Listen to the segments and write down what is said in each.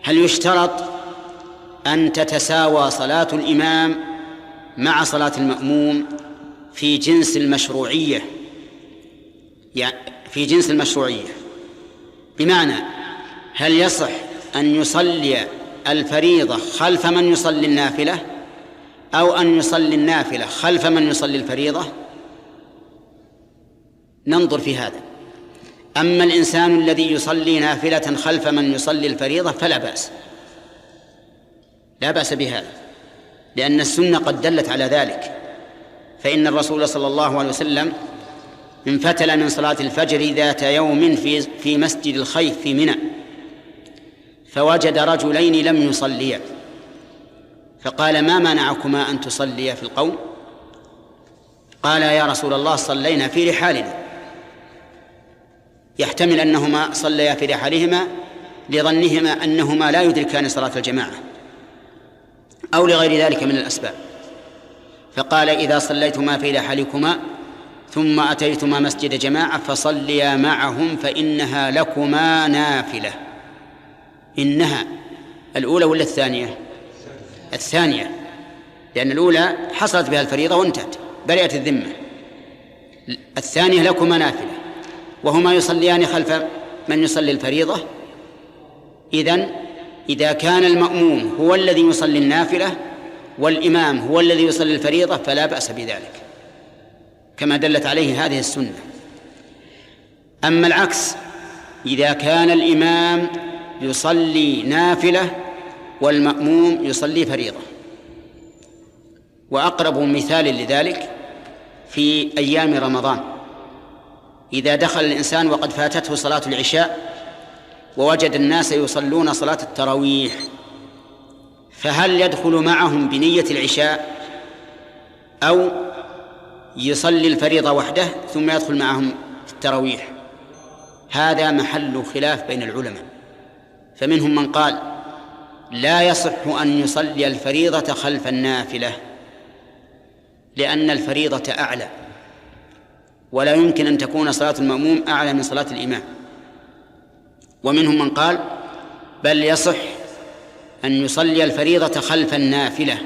هل يشترط أن تتساوى صلاة الإمام مع صلاة المأموم في جنس المشروعية؟ يعني في جنس المشروعية، بمعنى هل يصح أن يصلي الفريضة خلف من يصلي النافلة، أو أن يصلي النافلة خلف من يصلي الفريضة؟ ننظر في هذا. أما الإنسان الذي يصلي نافلة خلف من يصلي الفريضة فلا بأس، لا بأس بهذا، لأن السنة قد دلت على ذلك. فإن الرسول صلى الله عليه وسلم انفتل من صلاة الفجر ذات يوم في مسجد الخيف في منى، فوجد رجلين لم يصليا، فقال: ما منعكما أن تصليا في القوم؟ قال: يا رسول الله صلينا في رحالنا. يحتمل أنهما صليا في رحالهما لظنهما أنهما لا يدركان صلاة الجماعة أو لغير ذلك من الأسباب. فقال: إذا صليتما في رحالكما ثم أتيتما مسجد جماعة فصليا معهم فإنها لكما نافلة. إنها الأولى ولا الثانية؟ الثانية، لأن الأولى حصلت بها الفريضة وانتهت، برئت الذمة. الثانية لكما نافلة، وهما يصليان خلف من يصلي الفريضة. إذا كان المأموم هو الذي يصلي النافلة والإمام هو الذي يصلي الفريضة فلا بأس بذلك، كما دلت عليه هذه السنة. أما العكس، إذا كان الإمام يصلي نافلة والمأموم يصلي فريضة، وأقرب مثال لذلك في أيام رمضان، إذا دخل الإنسان وقد فاتته صلاة العشاء ووجد الناس يصلون صلاة التراويح، فهل يدخل معهم بنية العشاء أو يصلي الفريضة وحده ثم يدخل معهم التراويح؟ هذا محل خلاف بين العلماء، فمنهم من قال: لا يصح أن يصلي الفريضة خلف النافلة، لأن الفريضة أعلى، ولا يمكن أن تكون صلاة المأموم أعلى من صلاة الإمام. ومنهم من قال: بل يصح أن يصلي الفريضة خلف النافلة،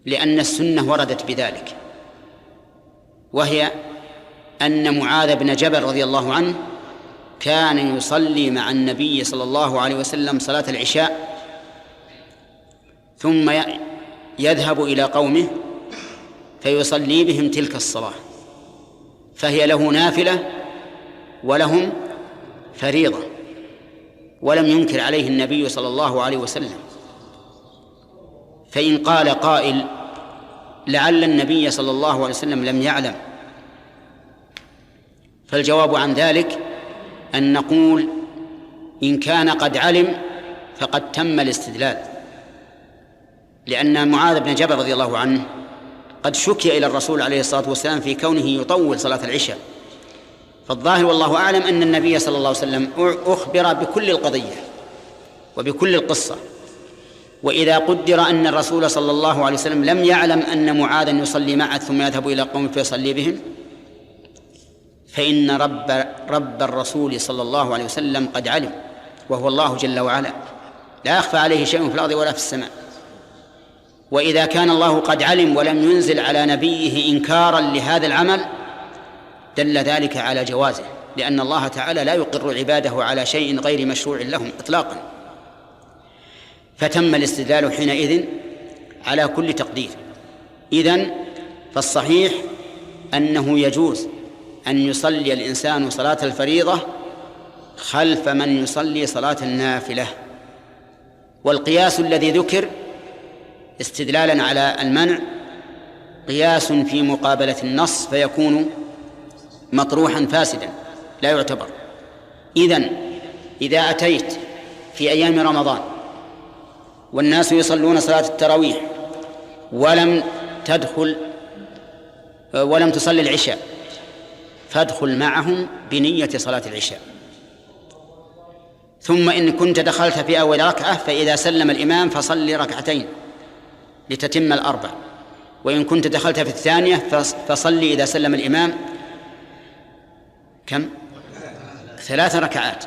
لأن السنة وردت بذلك، وهي أن معاذ بن جبل رضي الله عنه كان يصلي مع النبي صلى الله عليه وسلم صلاة العشاء ثم يذهب إلى قومه فيصلي بهم تلك الصلاة، فهي له نافلة ولهم فريضة، ولم ينكر عليه النبي صلى الله عليه وسلم. فإن قال قائل: لعل النبي صلى الله عليه وسلم لم يعلم، فالجواب عن ذلك أن نقول: إن كان قد علم فقد تم الاستدلال، لأن معاذ بن جبل رضي الله عنه قد شكي إلى الرسول عليه الصلاة والسلام في كونه يطول صلاة العشاء، فالظاهر والله أعلم أن النبي صلى الله عليه وسلم أخبر بكل القضية وبكل القصة. وإذا قدر أن الرسول صلى الله عليه وسلم لم يعلم أن معاذا يصلي معه ثم يذهب إلى قوم فيصلي بهم، فإن رب الرسول صلى الله عليه وسلم قد علم، وهو الله جل وعلا، لا يخفى عليه شيء في الأرض ولا في السماء. وإذا كان الله قد علم ولم ينزل على نبيه إنكارا لهذا العمل دل ذلك على جوازه، لأن الله تعالى لا يقر عباده على شيء غير مشروع لهم إطلاقا. فتم الاستدلال حينئذ على كل تقدير. إذن فالصحيح أنه يجوز أن يصلي الإنسان صلاة الفريضة خلف من يصلي صلاة النافلة. والقياس الذي ذكر استدلالا على المنع قياس في مقابلة النص، فيكون مطروحا فاسدا لا يعتبر. إذا أتيت في أيام رمضان والناس يصلون صلاة التراويح ولم تصلي العشاء، فادخل معهم بنية صلاة العشاء، ثم إن كنت دخلت في أول ركعة فإذا سلم الإمام فصلي ركعتين لتتم الأربع، وإن كنت دخلت في الثانية فصلي إذا سلم الإمام كم؟ 3 ركعات.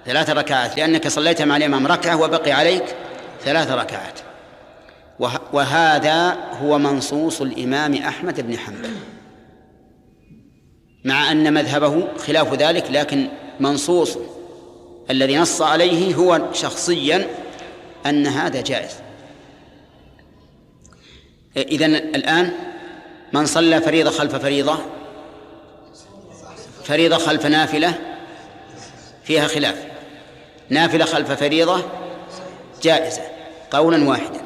3 ركعات، لأنك صليت مع الإمام ركعة وبقي عليك 3 ركعات. وهذا هو منصوص الإمام أحمد بن حنبل، مع أن مذهبه خلاف ذلك، لكن منصوص الذي نص عليه هو شخصيا أن هذا جائز. إذن الآن من صلى فريضة خلف فريضة، فريضة خلف نافلة فيها خلاف، نافلة خلف فريضة جائزة قولا واحدا.